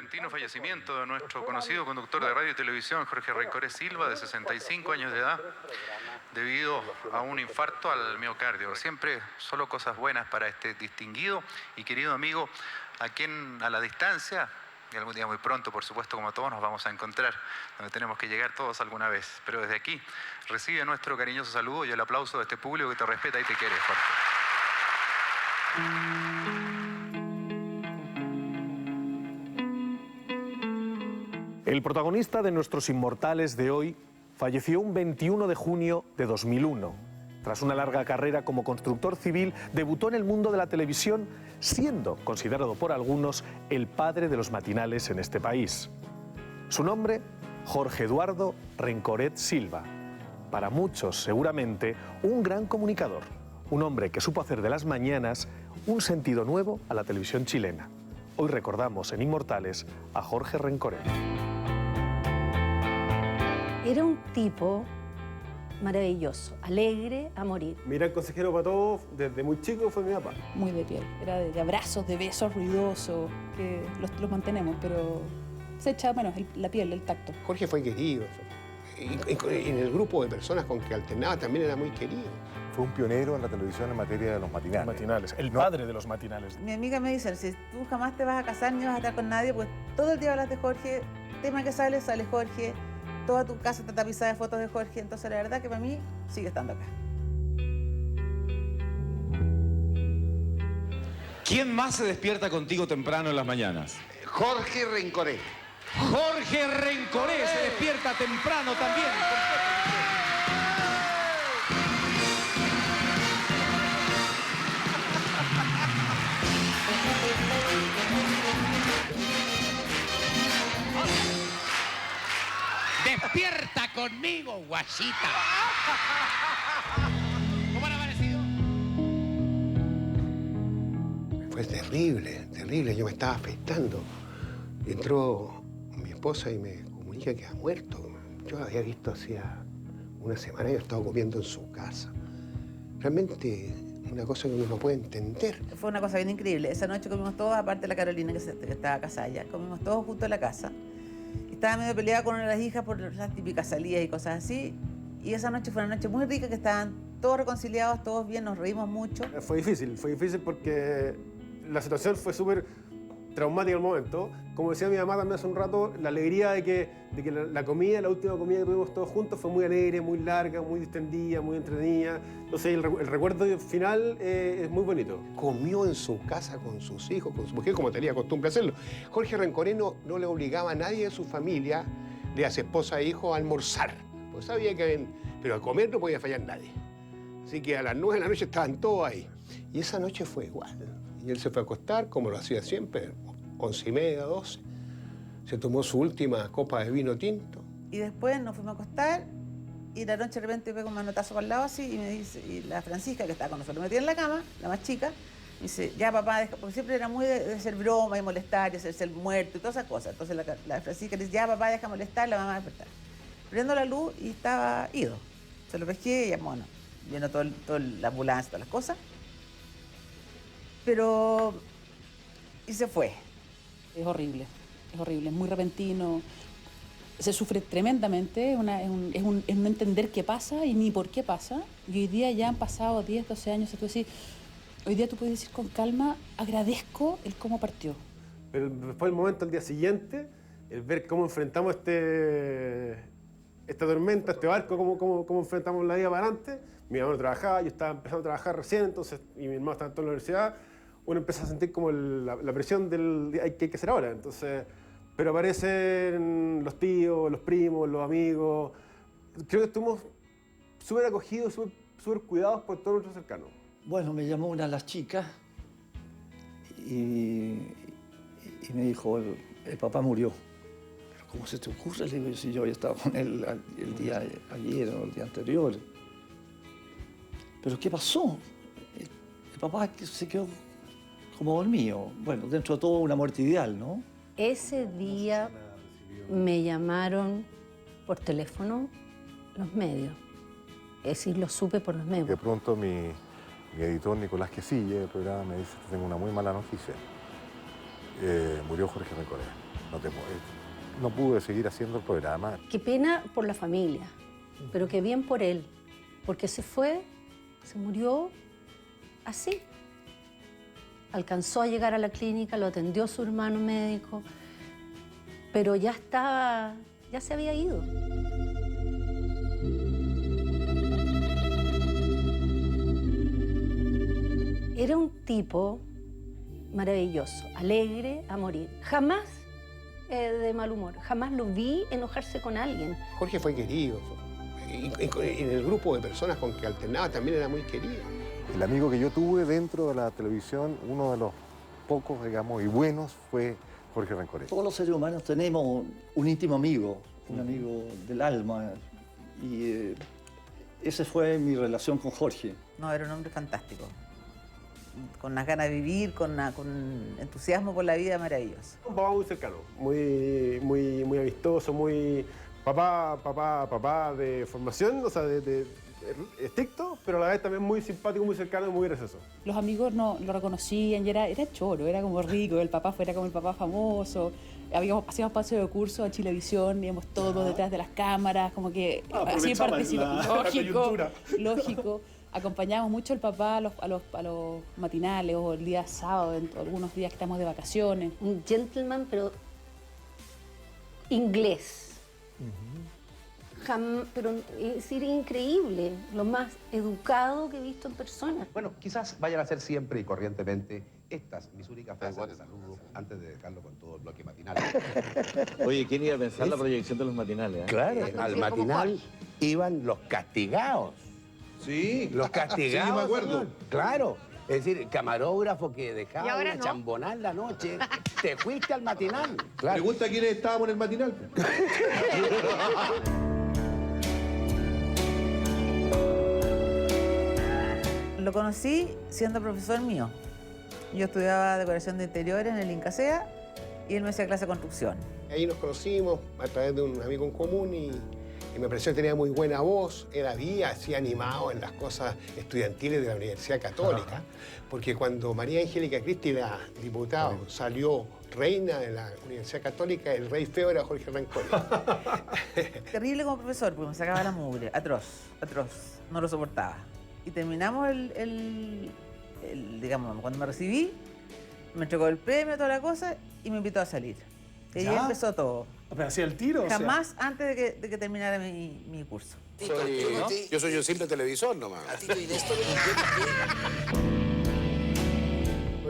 repentino fallecimiento de nuestro conocido conductor de radio y televisión, Jorge Rencoret Silva, de 65 años de edad, debido a un infarto al miocardio. Siempre solo cosas buenas para este distinguido y querido amigo, a quien a la distancia, y algún día muy pronto, por supuesto, como todos, nos vamos a encontrar, donde tenemos que llegar todos alguna vez. Pero desde aquí, recibe nuestro cariñoso saludo y el aplauso de este público que te respeta y te quiere, Jorge. El protagonista de Nuestros Inmortales de hoy falleció un 21 de junio de 2001. Tras una larga carrera como constructor civil, debutó en el mundo de la televisión, siendo considerado por algunos el padre de los matinales en este país. Su nombre, Jorge Eduardo Rencoret Silva. Para muchos, seguramente, un gran comunicador. Un hombre que supo hacer de las mañanas un sentido nuevo a la televisión chilena. Hoy recordamos en Inmortales a Jorge Rencoret. Era un tipo maravilloso, alegre a morir. Mi gran consejero para todos, desde muy chico, fue mi papá. Muy de piel, era de abrazos, de besos ruidosos, que los mantenemos, pero se echa menos la piel, el tacto. Jorge fue querido. En el grupo de personas con que alternaba también era muy querido. Fue un pionero en la televisión en materia de los matinales. El padre de los matinales. Mi amiga me dice, si tú jamás te vas a casar ni vas a estar con nadie, pues todo el día hablas de Jorge, tema que sale Jorge, toda tu casa está tapizada de fotos de Jorge, entonces la verdad que para mí sigue estando acá. ¿Quién más se despierta contigo temprano en las mañanas? Jorge Rencoret. Jorge Rencoret se despierta temprano también. ¡Despierta conmigo, guachita! ¿Cómo le ha parecido? Fue terrible, terrible. Yo me estaba afectando. Y entró mi esposa y me comunica que ha muerto. Yo la había visto hacía una semana y yo estaba comiendo en su casa. Realmente una cosa que uno no puede entender. Fue una cosa bien increíble. Esa noche comimos todos, aparte de la Carolina que estaba casada ya, comimos todos juntos en la casa. Estaba medio peleada con una de las hijas por las típicas salidas y cosas así. Y esa noche fue una noche muy rica, que estaban todos reconciliados, todos bien, nos reímos mucho. Fue difícil porque la situación fue súper traumática al momento. Como decía mi mamá también hace un rato, la alegría de que la comida, la última comida que tuvimos todos juntos fue muy alegre, muy larga, muy distendida, muy entretenida. Entonces el recuerdo final es muy bonito. Comió en su casa con sus hijos, con su mujer, como tenía costumbre hacerlo. Jorge Rencoret no le obligaba a nadie de su familia, de a su esposa e hijo, a almorzar. Pues sabía que pero a comer no podía fallar nadie. Así que a las 9 de la noche estaban todos ahí. Y esa noche fue igual. Y él se fue a acostar, como lo hacía siempre, 11:30, 12. Se tomó su última copa de vino tinto. Y después nos fuimos a acostar y la noche de repente pego un manotazo para el lado así y me dice, y la Francisca, que estaba con nosotros metida en la cama, la más chica, me dice, ya papá, porque siempre era muy de hacer broma y molestar y hacerse el muerto y todas esas cosas. Entonces la Francisca le dice, ya papá, deja molestar, la mamá va a despertar. Prendo la luz y estaba ido. Se lo pesqué y ya, bueno, vino toda la ambulancia, todas las cosas. Pero... y se fue. Es horrible, es muy repentino. Se sufre tremendamente, es un no entender qué pasa y ni por qué pasa. Y hoy día ya han pasado 10, 12 años, y tú decís, hoy día tú puedes decir con calma, agradezco el cómo partió. Pero después el momento, al día siguiente, el ver cómo enfrentamos esta tormenta, este barco, cómo enfrentamos la vida para adelante. Mi hermano trabajaba, yo estaba empezando a trabajar recién, entonces, y mi hermano estaba en toda la universidad. Uno empieza a sentir como la presión del que hay que hacer ahora. Entonces, pero aparecen los tíos, los primos, los amigos. Creo que estuvimos súper acogidos, súper cuidados por todos nuestros cercanos. Bueno, me llamó una de las chicas y me dijo, el papá murió. ¿Pero cómo se te ocurre? Le digo, si yo había estado con él el día ayer o el día anterior. ¿Pero qué pasó? El papá se quedó como dormido. Bueno, dentro de todo una muerte ideal, ¿no? Ese día me llamaron por teléfono los medios. Es decir, lo supe por los medios. De pronto mi editor Nicolás Quesille del programa me dice que tengo una muy mala noticia. murió Jorge Rencoret. No pude seguir haciendo el programa. Qué pena por la familia, pero qué bien por él, porque se murió así. Alcanzó a llegar a la clínica, lo atendió su hermano médico, pero ya se había ido. Era un tipo maravilloso, alegre a morir. Jamás de mal humor, jamás lo vi enojarse con alguien. Jorge fue querido. En el grupo de personas con que alternaba también era muy querido. El amigo que yo tuve dentro de la televisión, uno de los pocos, digamos, y buenos, fue Jorge Rencoret. Todos los seres humanos tenemos un íntimo amigo, un amigo del alma. Y esa fue mi relación con Jorge. No, era un hombre fantástico. Con las ganas de vivir, con entusiasmo por la vida maravilloso. Un papá muy cercano, muy amistoso, muy papá de formación, o sea, de estricto, pero a la vez también muy simpático, muy cercano y muy gracioso. Los amigos no lo reconocían y era choro, era como rico, el papá fuera como el papá famoso. Hacíamos paseo de curso a Chilevisión, íbamos todos detrás de las cámaras, como que así participamos. Lógico. Acompañábamos mucho al papá a los matinales o el día sábado, algunos días que estamos de vacaciones. Un gentleman, pero inglés. Pero es decir, increíble, lo más educado que he visto en persona. Bueno, quizás vayan a ser siempre y corrientemente estas mis únicas frases de saludo antes de dejarlo con todo el bloque matinal. Oye, ¿quién iba a pensar la proyección de los matinales? Claro, al matinal iban los castigados. Sí. Los castigados. Sí, me acuerdo. Claro. Es decir, camarógrafo que dejaba una chambonada en la noche, te fuiste al matinal. Claro. Pregunta quiénes estábamos en el matinal. Lo conocí siendo profesor mío. Yo estudiaba decoración de interiores en el Incasea y él me hacía clase de construcción. Ahí nos conocimos a través de un amigo en común y me pareció que tenía muy buena voz. Él así animado en las cosas estudiantiles de la Universidad Católica. Porque cuando María Angélica Cristi, la diputada, salió reina de la Universidad Católica, el rey feo era Jorge Rencoret. Terrible como profesor, porque me sacaba la mugre. Atroz. No lo soportaba. Y terminamos digamos, cuando me recibí, me entregó el premio, toda la cosa, y me invitó a salir. Y ahí empezó todo. ¿Pero hacía el tiro? Jamás antes de que terminara mi curso. Yo soy un simple televisor nomás.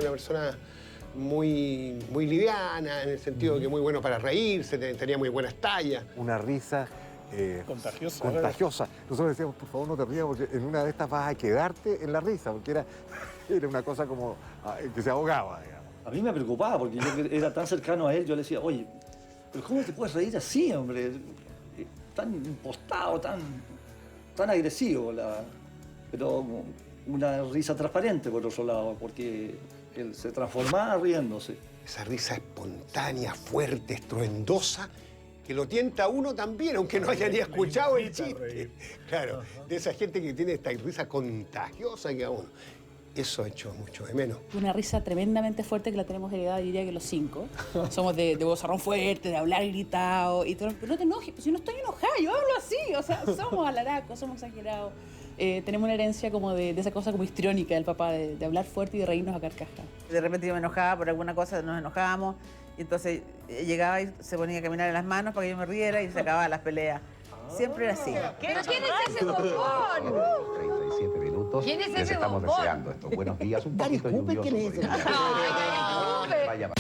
Una persona muy liviana, en el sentido de que muy bueno para reírse, tenía muy buenas tallas. Una risa contagiosa. Nosotros decíamos, por favor, no te rías, porque en una de estas vas a quedarte en la risa, porque era una cosa como que se ahogaba, digamos. A mí me preocupaba, porque yo era tan cercano a él, yo le decía, oye, pero ¿cómo te puedes reír así, hombre? Tan impostado, tan agresivo. Pero una risa transparente, por otro lado, porque él se transformaba riéndose. Esa risa espontánea, fuerte, estruendosa, que lo tienta a uno también, aunque no haya ni escuchado el chiste. Claro, de esa gente que tiene esta risa contagiosa que a uno. Eso hecho mucho de menos. Una risa tremendamente fuerte que la tenemos heredada, diría que los 5. Somos de vozarrón fuerte, de hablar gritado. Pero no te enojes, si no estoy enojada, yo hablo así. O sea, somos alaracos, somos exagerados. Tenemos una herencia como de esa cosa como histriónica del papá, de hablar fuerte y de reírnos a carcajas. De repente yo me enojaba por alguna cosa, nos enojábamos. Y entonces llegaba y se ponía a caminar en las manos para que yo me riera y se acababan las peleas. Siempre era así. ¿Pero quién es ese bombón? 37 minutos. ¿Quién es Les ese estamos bombón? deseando estos buenos días, un poquito lluviosos. ¿Quién es ese? Vaya.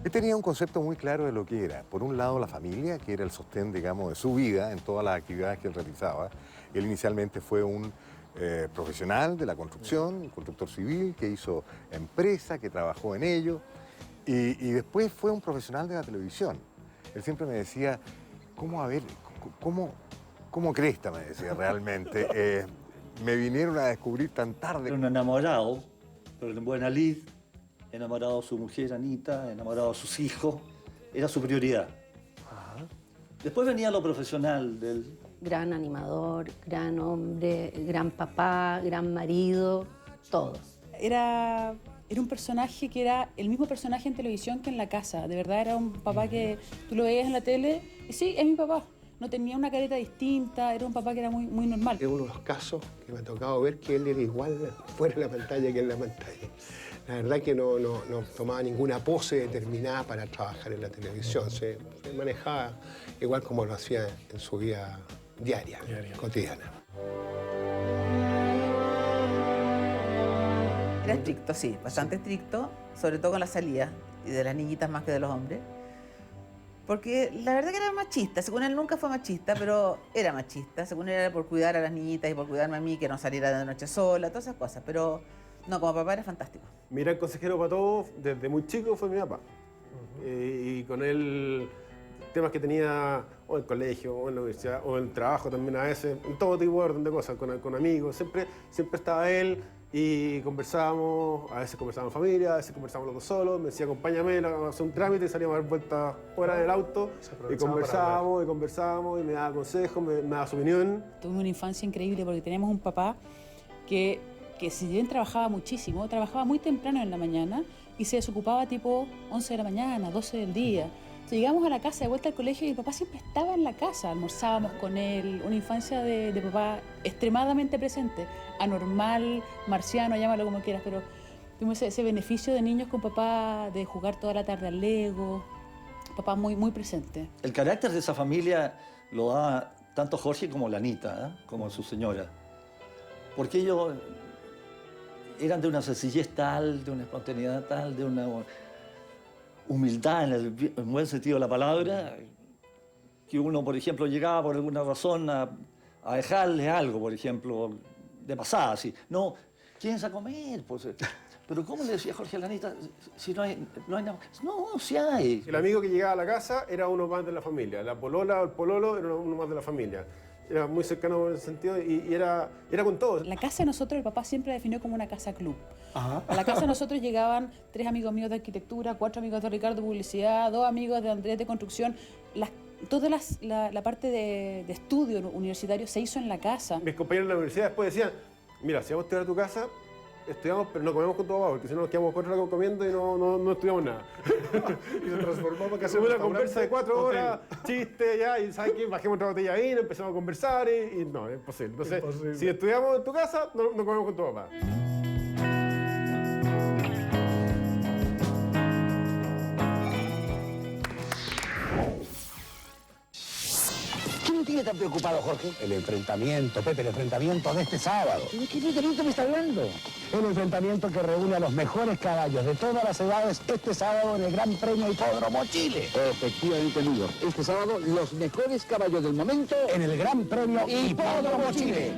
Él tenía un concepto muy claro de lo que era. Por un lado, la familia, que era el sostén, digamos, de su vida en todas las actividades que él realizaba. Él inicialmente fue un profesional de la construcción, un constructor civil, que hizo empresa, que trabajó en ello. Y después fue un profesional de la televisión. Él siempre me decía, ¿cómo cresta? Me decía realmente. Me vinieron a descubrir tan tarde. Era un enamorado, pero en buena lid, enamorado de su mujer Anita, enamorado de sus hijos. Era su prioridad. Después venía lo profesional del... Gran animador, gran hombre, gran papá, gran marido, todo. Era era un personaje que era el mismo personaje en televisión que en la casa. De verdad era un papá que tú lo veías en la tele y sí, es mi papá. No tenía una careta distinta, era un papá que era muy, muy normal. Es uno de los casos que me ha tocado ver que él era igual fuera de la pantalla que en la pantalla. La verdad que no tomaba ninguna pose determinada para trabajar en la televisión. Se manejaba igual como lo hacía en su vida diaria. Cotidiana. Era estricto, sí, bastante estricto, sobre todo con la salida, y de las niñitas más que de los hombres. Porque la verdad que era machista, según él nunca fue machista, pero era machista. Según él era por cuidar a las niñitas y por cuidarme a mí, que no saliera de noche sola, todas esas cosas. Pero no, como papá era fantástico. Mi gran consejero para todo, desde muy chico, fue mi papá. Y con él, temas que tenía o en el colegio, o en la universidad, o en el trabajo también a veces, en todo tipo de orden de cosas, con amigos, siempre estaba él y conversábamos, a veces conversábamos en familia, a veces conversábamos los dos solos, me decía acompáñame a hacer un trámite y salíamos a dar vueltas fuera del auto y conversábamos y me daba consejos, me daba su opinión. Tuve una infancia increíble porque teníamos un papá que si bien trabajaba muchísimo, trabajaba muy temprano en la mañana y se desocupaba tipo 11 de la mañana, 12 del día. Entonces, llegamos a la casa de vuelta al colegio y el papá siempre estaba en la casa, almorzábamos con él, una infancia de papá extremadamente presente, anormal, marciano, llámalo como quieras, pero tuvimos ese beneficio de niños con papá, de jugar toda la tarde al Lego, papá muy, muy presente. El carácter de esa familia lo da tanto Jorge como la Anita, como su señora, porque ellos eran de una sencillez tal, de una espontaneidad tal, de una humildad en el buen sentido de la palabra, que uno, por ejemplo, llegaba por alguna razón a dejarle algo, por ejemplo, de pasada, así. No, quédense a comer, pues. Pero ¿cómo le decía Jorge a la Anita si no hay nada? No, sí hay. El amigo que llegaba a la casa era uno más de la familia. La polola o el pololo era uno más de la familia. Era muy cercano en ese sentido y era con todos. La casa de nosotros, el papá siempre la definió como una casa club. Ajá. A la casa de nosotros llegaban 3 amigos míos de arquitectura, 4 amigos de Ricardo Publicidad, 2 amigos de Andrés de construcción. Toda la parte de estudio universitario se hizo en la casa. Mis compañeros de la universidad después decían, mira, si vamos a estudiar a tu casa, estudiamos, pero no comemos con tu papá, porque si no nos quedamos 4 horas comiendo y no estudiamos nada. Y se transformó que hacemos una conversa de 4 horas, chiste, ya, y ¿sabes qué? Bajemos otra botella de vino, empezamos a conversar y no, es imposible. Entonces, si estudiamos en tu casa, no comemos con tu papá. ¿Qué me tiene tan preocupado, Jorge? El enfrentamiento, Pepe, el enfrentamiento de este sábado. ¿De qué enfrentamiento me está hablando? Un enfrentamiento que reúne a los mejores caballos de todas las edades este sábado en el Gran Premio Hipódromo Chile. Efectivamente, amigo. Este sábado, los mejores caballos del momento En el Gran Premio Hipódromo Chile.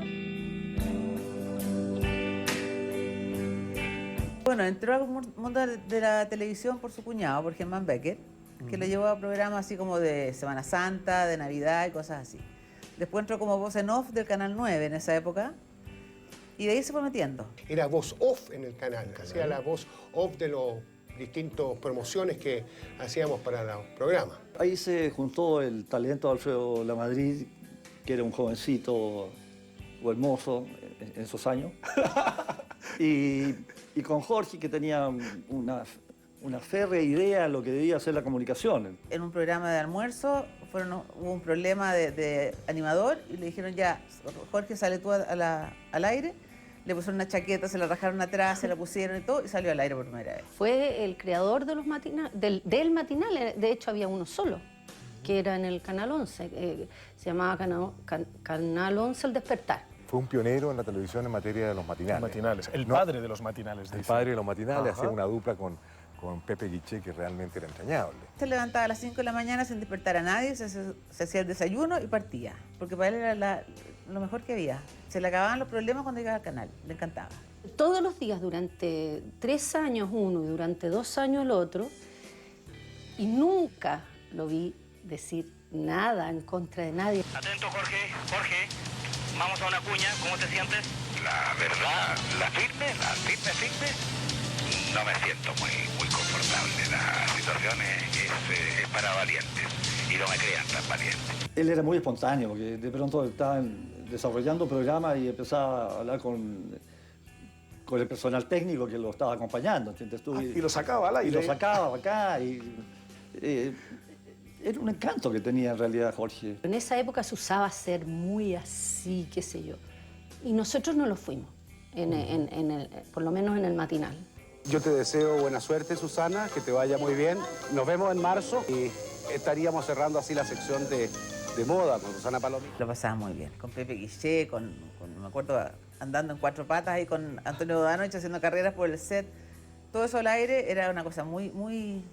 Bueno, entró al mundo de la televisión por su cuñado, por Germán Becker, que lo llevó a programas así como de Semana Santa, de Navidad y cosas así. Después entró como voz en off del Canal 9 en esa época y de ahí se fue metiendo. Era voz off en el canal, hacía la voz off de los distintos promociones que hacíamos para los programas. Ahí se juntó el talento de Alfredo Lamadrid, que era un jovencito o hermoso en esos años, y con Jorge, que tenía una férrea idea de lo que debía ser la comunicación. En un programa de almuerzo hubo un problema de animador y le dijeron ya, Jorge, sale tú al aire. Le pusieron una chaqueta, se la rajaron atrás, se la pusieron y todo y salió al aire por primera vez. Fue el creador de los del matinal, de hecho había uno solo, que era en el Canal 11, se llamaba Canal 11 El Despertar. Fue un pionero en la televisión en materia de los matinales. El padre de los matinales. El padre de los matinales, hacía una dupla con Pepe Guiché que realmente era entrañable. Se levantaba a las 5 de la mañana sin despertar a nadie, se hacía el desayuno y partía, porque para él era lo mejor que había. Se le acababan los problemas cuando llegaba al canal, le encantaba. Todos los días, durante 3 años uno y durante 2 años el otro, y nunca lo vi decir nada en contra de nadie. Atento, Jorge, vamos a una cuña, ¿cómo te sientes? La verdad, la firme, no me siento muy confortable. La situación es para valientes y no me crean tan valientes. Él era muy espontáneo, porque de pronto estaba desarrollando programas y empezaba a hablar con con el personal técnico que lo estaba acompañando, ¿entiendes tú? Y lo sacaba al aire. Y lo sacaba acá. Era un encanto que tenía en realidad Jorge. En esa época se usaba ser muy así, qué sé yo. Y nosotros no lo fuimos, por lo menos en el matinal. Yo te deseo buena suerte, Susana, que te vaya muy bien. Nos vemos en marzo y estaríamos cerrando así la sección de moda con Susana Palomino. Lo pasaba muy bien, con Pepe Guiché, me acuerdo andando en 4 patas ahí con Antonio Danoche haciendo carreras por el set. Todo eso al aire era una cosa muy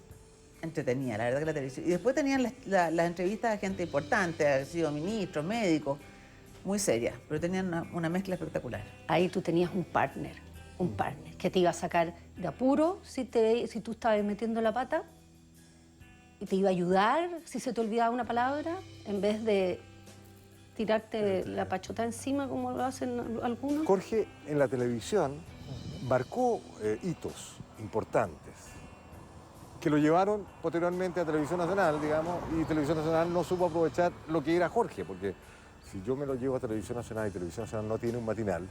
entretenida, la verdad que la televisión. Y después tenían las entrevistas a gente importante, ha sido ministros, médicos, muy serias, pero tenían una mezcla espectacular. Ahí tú tenías un partner que te iba a sacar de apuro si tú estabas metiendo la pata y te iba a ayudar si se te olvidaba una palabra, en vez de tirarte la pachota encima como lo hacen algunos. Jorge en la televisión marcó hitos importantes que lo llevaron posteriormente a Televisión Nacional, digamos, y Televisión Nacional no supo aprovechar lo que era Jorge, porque si yo me lo llevo a Televisión Nacional y Televisión Nacional no tiene un matinal,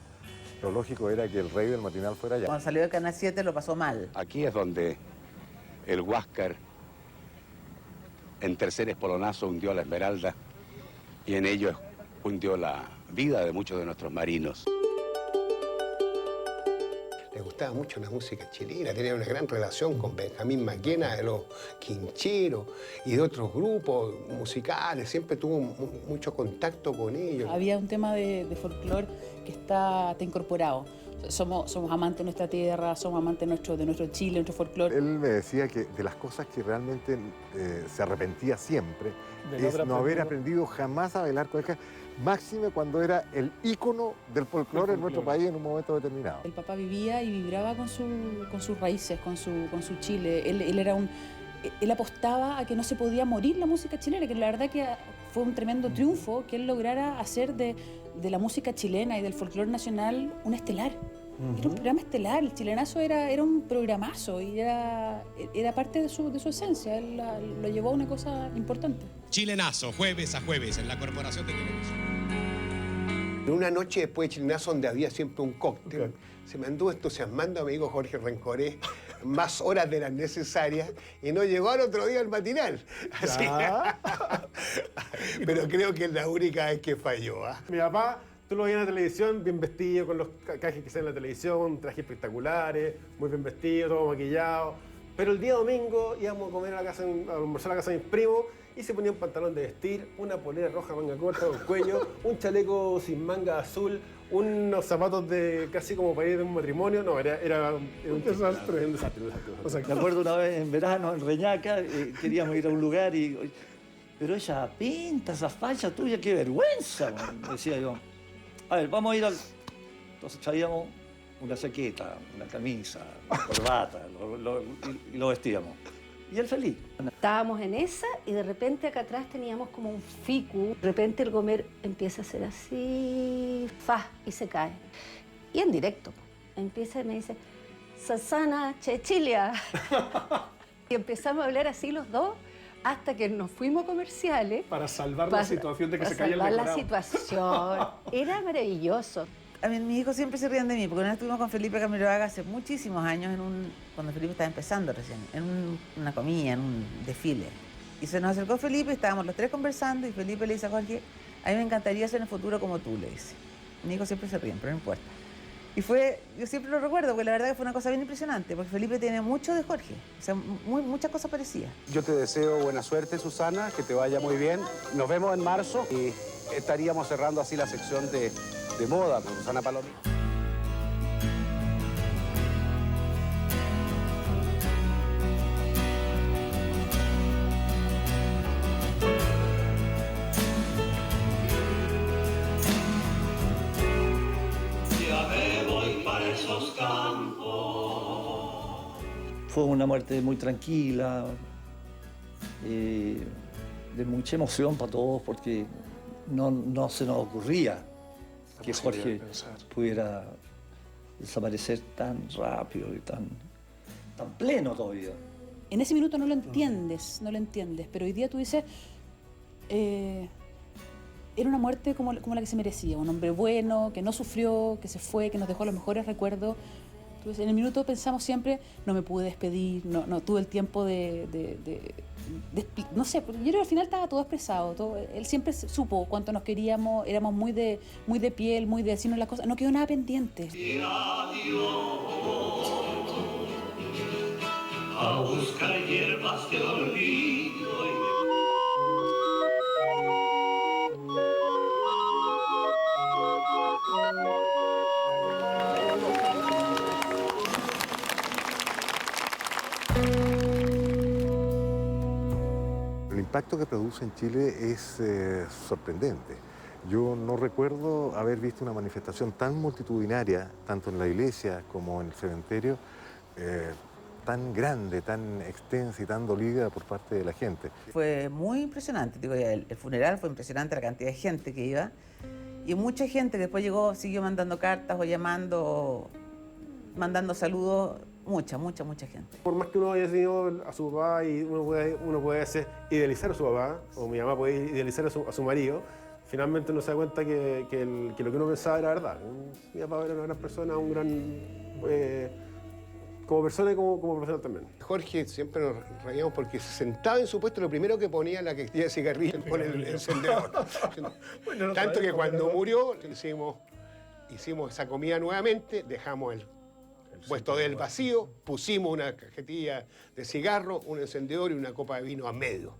lo lógico era que el rey del matinal fuera allá. Cuando salió de Canal 7 lo pasó mal. Aquí es donde el Huáscar en tercer espolonazo hundió a la Esmeralda y en ello hundió la vida de muchos de nuestros marinos. Le gustaba mucho la música chilena, tenía una gran relación con Benjamín Maquena de los Quincheros y de otros grupos musicales, siempre tuvo mucho contacto con ellos. Había un tema de folclore que está incorporado. Somos amantes de nuestra tierra, somos amantes de nuestro Chile, nuestro folclore. Él me decía que de las cosas que realmente se arrepentía siempre es no haber aprendido jamás a bailar cueca, máxime cuando era el ícono del folclore en nuestro país en un momento determinado. El papá vivía y vibraba con sus raíces, con su Chile. Él apostaba a que no se podía morir la música chilena, que la verdad que fue un tremendo triunfo que él lograra hacer de la música chilena y del folclore nacional un estelar. Era un programa estelar, el Chilenazo era un programazo y era parte de su esencia, él lo llevó a una cosa importante. Chilenazo, jueves a jueves, en la Corporación de Televisión. Una noche después de Chilenazo, donde había siempre un cóctel, se me anduvo entusiasmando a mi amigo Jorge Rencorés más horas de las necesarias y no llegó al otro día al matinal. Así. Pero creo que es la única vez que falló. Mi papá, tú lo veías en la televisión, bien vestido, con los cajes que se en la televisión, trajes espectaculares, muy bien vestido, todo maquillado. Pero el día domingo íbamos a comer a almorzar a la casa de mis primos y se ponía un pantalón de vestir, una polera roja manga corta con cuello, un chaleco sin manga azul, unos zapatos de casi como para ir a un matrimonio. No, era un desastre. Un desastre. O sea, me acuerdo una vez en verano en Reñaca, queríamos ir a un lugar pero esa pinta, esa facha tuya, qué vergüenza, decía yo. A ver, vamos a ir al... Entonces traíamos una chaqueta, una camisa, una corbata, y lo vestíamos. Y él feliz. Estábamos en esa y de repente acá atrás teníamos como un ficu. De repente el Gomer empieza a hacer así, y se cae. Y en directo, empieza y me dice, Susana Chechilia. Y empezamos a hablar así los dos hasta que nos fuimos comerciales. Para salvar la situación de que se caiga el decorado. decorado. Para salvar la situación. Era maravilloso. A mí, mis hijos siempre se ríen de mí, porque una vez estuvimos con Felipe Camiroaga hace muchísimos años, cuando Felipe estaba empezando recién, en una comida, en un desfile. Y se nos acercó Felipe, estábamos los tres conversando, y Felipe le dice a Jorge, a mí me encantaría ser en el futuro como tú, le dice. Mis hijos siempre se ríen, pero no importa. Y yo siempre lo recuerdo, porque la verdad que fue una cosa bien impresionante, porque Felipe tiene mucho de Jorge, o sea, muchas cosas parecidas. Yo te deseo buena suerte, Susana, que te vaya muy bien. Nos vemos en marzo y estaríamos cerrando así la sección de moda con Susana Palomino. Ya me voy para esos campos. Fue una muerte muy tranquila, de mucha emoción para todos, porque no se nos ocurría que Jorge pudiera desaparecer tan rápido y tan pleno todavía. En ese minuto no lo entiendes, pero hoy día tú dices, era una muerte como la que se merecía, un hombre bueno, que no sufrió, que se fue, que nos dejó los mejores recuerdos, Entonces, en el minuto pensamos siempre, no me pude despedir, no tuve el tiempo no sé, yo creo que al final estaba todo expresado. Él siempre supo cuánto nos queríamos, éramos muy de piel, muy de decirnos las cosas, no quedó nada pendiente. A buscar hierbas de olvido. El impacto que produce en Chile es sorprendente. Yo no recuerdo haber visto una manifestación tan multitudinaria, tanto en la iglesia como en el cementerio, tan grande, tan extensa y tan dolida por parte de la gente. Fue muy impresionante, digo, el funeral fue impresionante, la cantidad de gente que iba. Y mucha gente que después llegó, siguió mandando cartas o llamando, mandando saludos, mucha gente. Por más que uno haya tenido a su papá y uno puede idealizar a su papá, o mi mamá puede idealizar a su marido, finalmente uno se da cuenta que lo que uno pensaba era verdad. Mi papá era una gran persona, un gran... como persona y como profesional también. Jorge siempre nos reíamos porque se sentaba en su puesto, lo primero que ponía la que tenía cigarrillo con el encendedor. Bueno, tanto que cuando murió hicimos esa comida nuevamente, dejamos el puesto del vacío, pusimos una cajetilla de cigarro, un encendedor y una copa de vino a medio.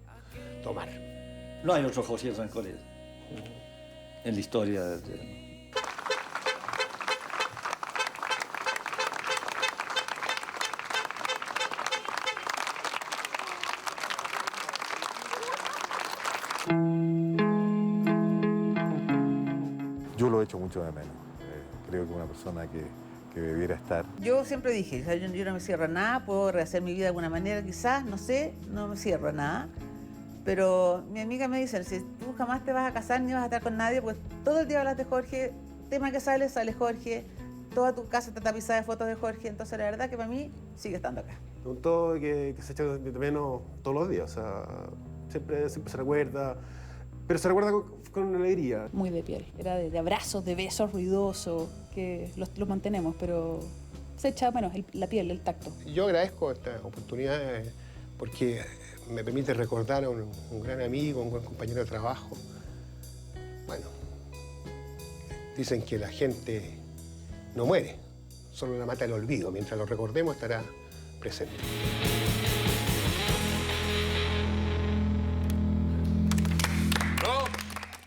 Tomar. No hay otro Jorge Rencoret en la historia. Yo lo echo mucho de menos. Creo que una persona que debiera estar. Yo siempre dije, o sea, yo no me cierro a nada, puedo rehacer mi vida de alguna manera, quizás, no sé, no me cierro a nada. Pero mi amiga me dice, si tú jamás te vas a casar ni vas a estar con nadie, pues todo el día hablas de Jorge, tema que sale Jorge, toda tu casa está tapizada de fotos de Jorge, entonces la verdad que para mí sigue estando acá. Un todo que se echa de menos todos los días, o sea, siempre se recuerda, pero se recuerda con alegría. Muy de piel, era de abrazos, de besos ruidosos, que los mantenemos, pero se echa menos la piel, el tacto. Yo agradezco esta oportunidad porque me permite recordar a un gran amigo, un buen compañero de trabajo. Bueno, dicen que la gente no muere, solo la mata el olvido. Mientras lo recordemos estará presente.